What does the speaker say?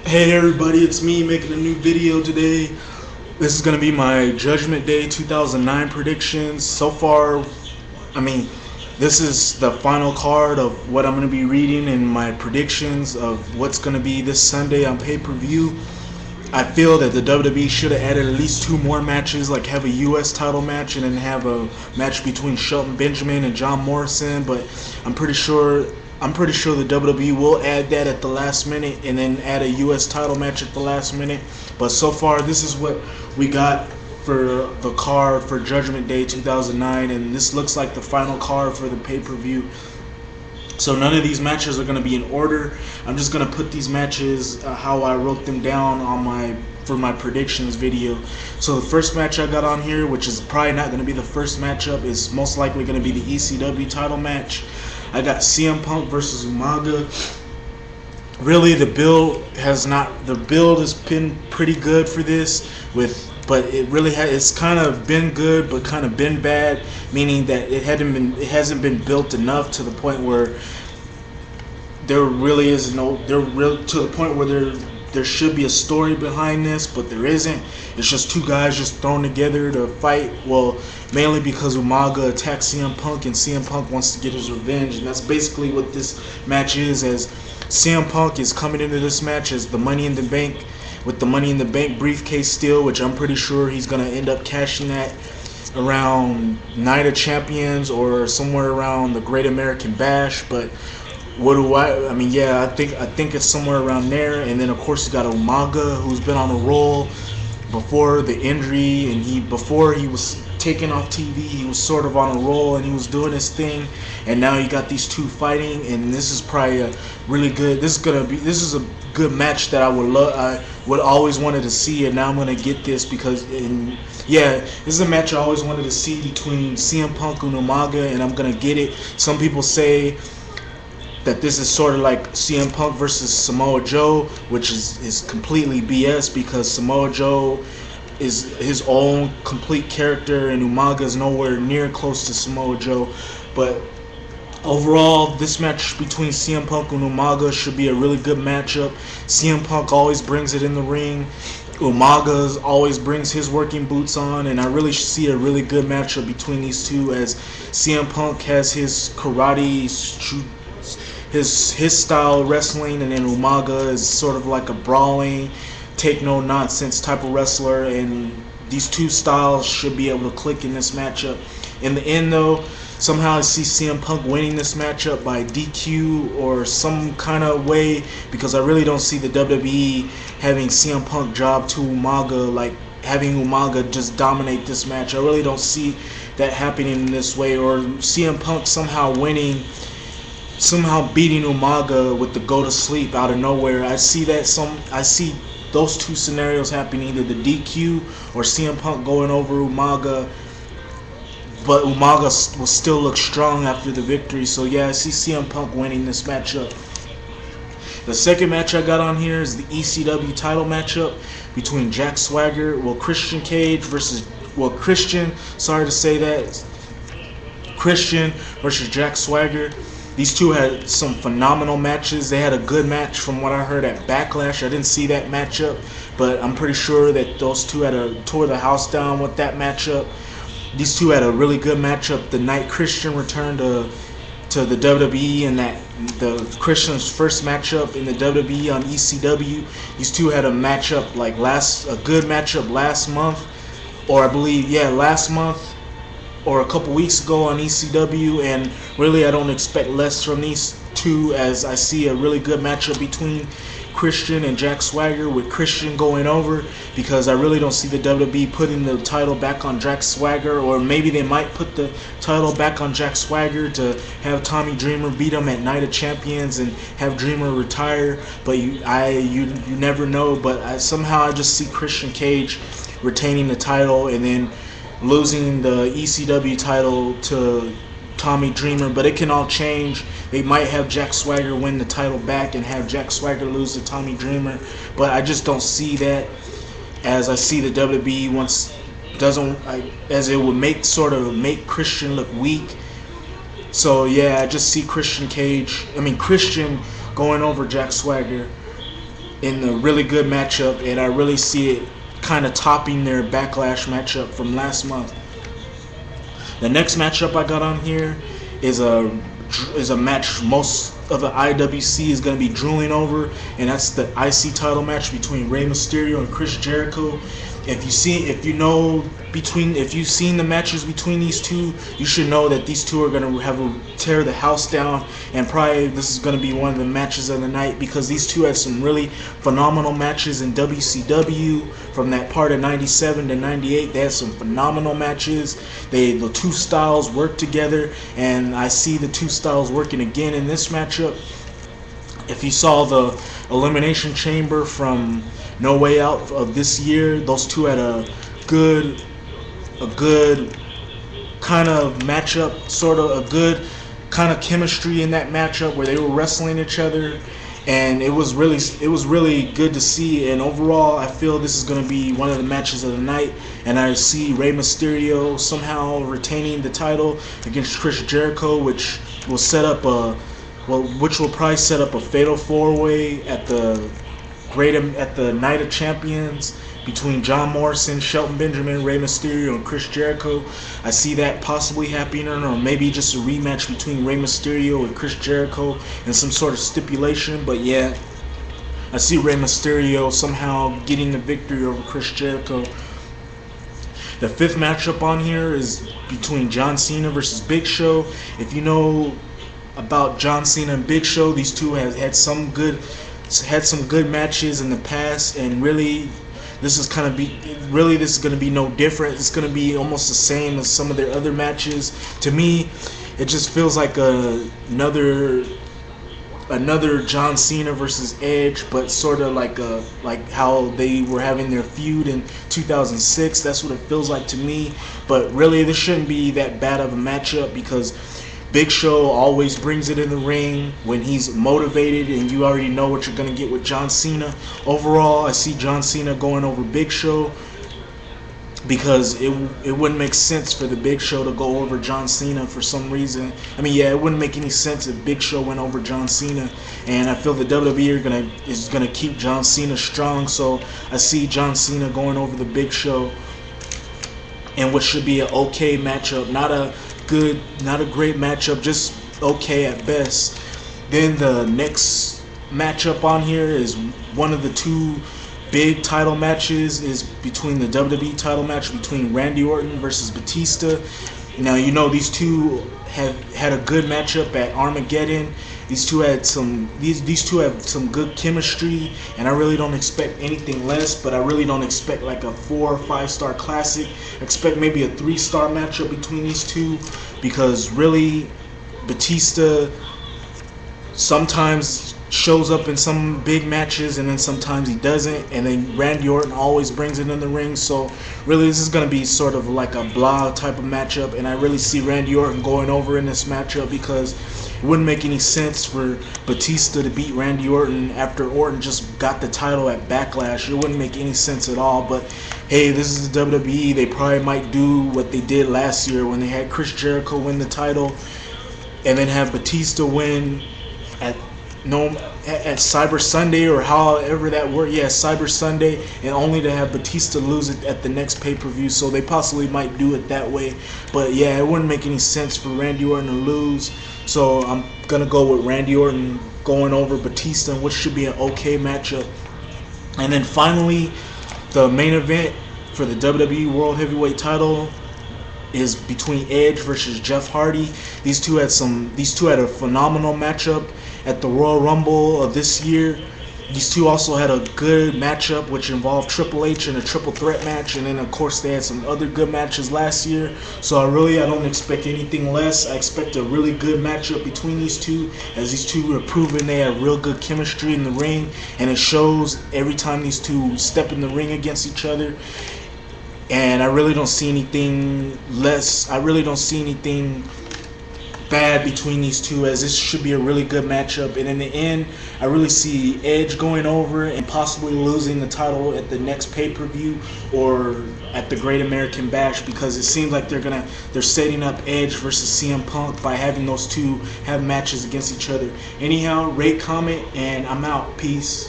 Hey everybody, it's me making a new video today. This is going to be my Judgment Day 2009 predictions. So far, I mean, this is the final card of what I'm going to be reading and my predictions of what's going to be this Sunday on pay-per-view. I feel that the WWE should have added at least two more matches, like have a U.S. title match and then have a match between Shelton Benjamin and John Morrison. But I'm pretty sure the WWE will add that at the last minute and then add a U.S. title match at the last minute. But so far, this is what we got for the card for Judgment Day 2009, and this looks like the final card for the pay-per-view. So none of these matches are going to be in order. I'm just going to put these matches how I wrote them down on for my predictions video. So the first match I got on here, which is probably not going to be the first matchup, is most likely going to be the ECW title match. I got CM Punk versus Umaga. Really, the build has been pretty good for this, but it's kind of been good but kind of been bad, meaning that it hasn't been built enough to the point where there really is to the point where there should be a story behind this, but there isn't. It's just two guys just thrown together to fight. Well, mainly because Umaga attacked CM Punk and CM Punk wants to get his revenge, and that's basically what this match is. As CM Punk is coming into this match as the Money in the Bank, with the Money in the Bank briefcase still, which I'm pretty sure he's gonna end up cashing that around Night of Champions or somewhere around the Great American Bash. But I mean, yeah, I think it's somewhere around there. And then of course you got Umaga, who's been on a roll before the injury, and before he was taken off TV, he was sort of on a roll and he was doing his thing. And now you got these two fighting, and this is probably a really good. This is a good match that I would always wanted to see, and now I'm gonna get this because this is a match I always wanted to see between CM Punk and Umaga, and I'm gonna get it. Some people say that this is sort of like CM Punk versus Samoa Joe, which is completely BS because Samoa Joe is his own complete character and Umaga is nowhere near close to Samoa Joe. But overall, this match between CM Punk and Umaga should be a really good matchup. CM Punk always brings it in the ring. Umaga always brings his working boots on, and I really see a really good matchup between these two, as CM Punk has his karate, his style of wrestling, and then Umaga is sort of like a brawling, take no nonsense type of wrestler, and these two styles should be able to click in this matchup. In the end though, somehow I see CM Punk winning this matchup by DQ or some kind of way, because I really don't see the WWE having CM Punk job to Umaga, like having Umaga just dominate this match. I really don't see that happening in this way, or CM Punk somehow beating Umaga with the go to sleep out of nowhere. I see those two scenarios happening, either the DQ or CM Punk going over Umaga, but Umaga will still look strong after the victory. So yeah, I see CM Punk winning this matchup. The second match I got on here is the ECW title matchup between Jack Swagger, Christian versus Jack Swagger. These two had some phenomenal matches. They had a good match from what I heard at Backlash. I didn't see that matchup, but I'm pretty sure that those two tore the house down with that matchup. These two had a really good matchup the night Christian returned to the WWE, and the Christian's first matchup in the WWE on ECW. These two had a good matchup last month, or I believe last month, or a couple weeks ago on ECW, and really I don't expect less from these two, as I see a really good matchup between Christian and Jack Swagger, with Christian going over, because I really don't see the WWE putting the title back on Jack Swagger, or maybe they might put the title back on Jack Swagger to have Tommy Dreamer beat him at Night of Champions and have Dreamer retire, but you never know. But somehow I just see Christian Cage retaining the title and then losing the ECW title to Tommy Dreamer, but it can all change. They might have Jack Swagger win the title back and have Jack Swagger lose to Tommy Dreamer, but I just don't see that, as I see the WWE as it would make Christian look weak. So yeah, I just see Christian going over Jack Swagger. in a really good matchup, and I really see it kind of topping their Backlash matchup from last month. The next matchup I got on here is a match most of the IWC is going to be drooling over, and that's the IC title match between Rey Mysterio and Chris Jericho. If you've seen the matches between these two, you should know that these two are going to have a tear the house down, and probably this is going to be one of the matches of the night, because these two had some really phenomenal matches in WCW from that part of 97 to 98. They had some phenomenal matches. The two styles work together, and I see the two styles working again in this matchup. If you saw the Elimination Chamber from No Way Out of this year, those two had a good kind of matchup, sort of a good kind of chemistry in that matchup where they were wrestling each other, and it was really good to see. And overall, I feel this is going to be one of the matches of the night, and I see Rey Mysterio somehow retaining the title against Chris Jericho, which will probably set up a fatal four-way at the Night of Champions between John Morrison, Shelton Benjamin, Rey Mysterio, and Chris Jericho. I see that possibly happening, or maybe just a rematch between Rey Mysterio and Chris Jericho in some sort of stipulation. But yeah, I see Rey Mysterio somehow getting the victory over Chris Jericho. The fifth matchup on here is between John Cena versus Big Show. If you know about John Cena and Big Show, these two have had some good matches in the past, and really this is going to be no different. It's going to be almost the same as some of their other matches. To me, it just feels like another John Cena versus Edge, but sort of like how they were having their feud in 2006. That's what it feels like to me. But really, this shouldn't be that bad of a matchup, because Big Show always brings it in the ring when he's motivated, and you already know what you're going to get with John Cena. Overall, I see John Cena going over Big Show, because it wouldn't make sense for the Big Show to go over John Cena for some reason. I mean, yeah, it wouldn't make any sense if Big Show went over John Cena, and I feel the WWE is gonna keep John Cena strong, so I see John Cena going over the Big Show in what should be an okay matchup, not a great matchup, just okay at best. Then the next matchup on here is one of the two big title matches, is between the WWE title match between Randy Orton versus Batista. Now, you know, these two have had a good matchup at Armageddon. These two have some good chemistry, and I really don't expect anything less, but I really don't expect like a 4 or 5 star classic. I expect maybe a 3-star matchup between these two, because really Batista sometimes shows up in some big matches, and then sometimes he doesn't, and then Randy Orton always brings it in the ring. So really, this is going to be sort of like a blah type of matchup, and I really see Randy Orton going over in this matchup, because it wouldn't make any sense for Batista to beat Randy Orton after Orton just got the title at Backlash. It wouldn't make any sense at all. But hey, this is the WWE. They probably might do what they did last year when they had Chris Jericho win the title, and then have Batista win at Cyber Sunday, or however that works. Yeah, Cyber Sunday, and only to have Batista lose it at the next pay-per-view. So they possibly might do it that way. But yeah, it wouldn't make any sense for Randy Orton to lose. So I'm gonna go with Randy Orton going over Batista, which should be an okay matchup. And then finally, the main event for the WWE World Heavyweight title is between Edge versus Jeff Hardy. These two had a phenomenal matchup at the Royal Rumble of this year. These two also had a good matchup, which involved Triple H in a triple threat match, and then of course they had some other good matches last year. So I don't expect anything less. I expect a really good matchup between these two, as these two have proven they have real good chemistry in the ring, and it shows every time these two step in the ring against each other. And I really don't see anything bad between these two, as this should be a really good matchup. And in the end, I really see Edge going over and possibly losing the title at the next pay-per-view or at the Great American Bash, because it seems like they're setting up Edge versus CM Punk by having those two have matches against each other. Anyhow, rate, comment, and I'm out. Peace.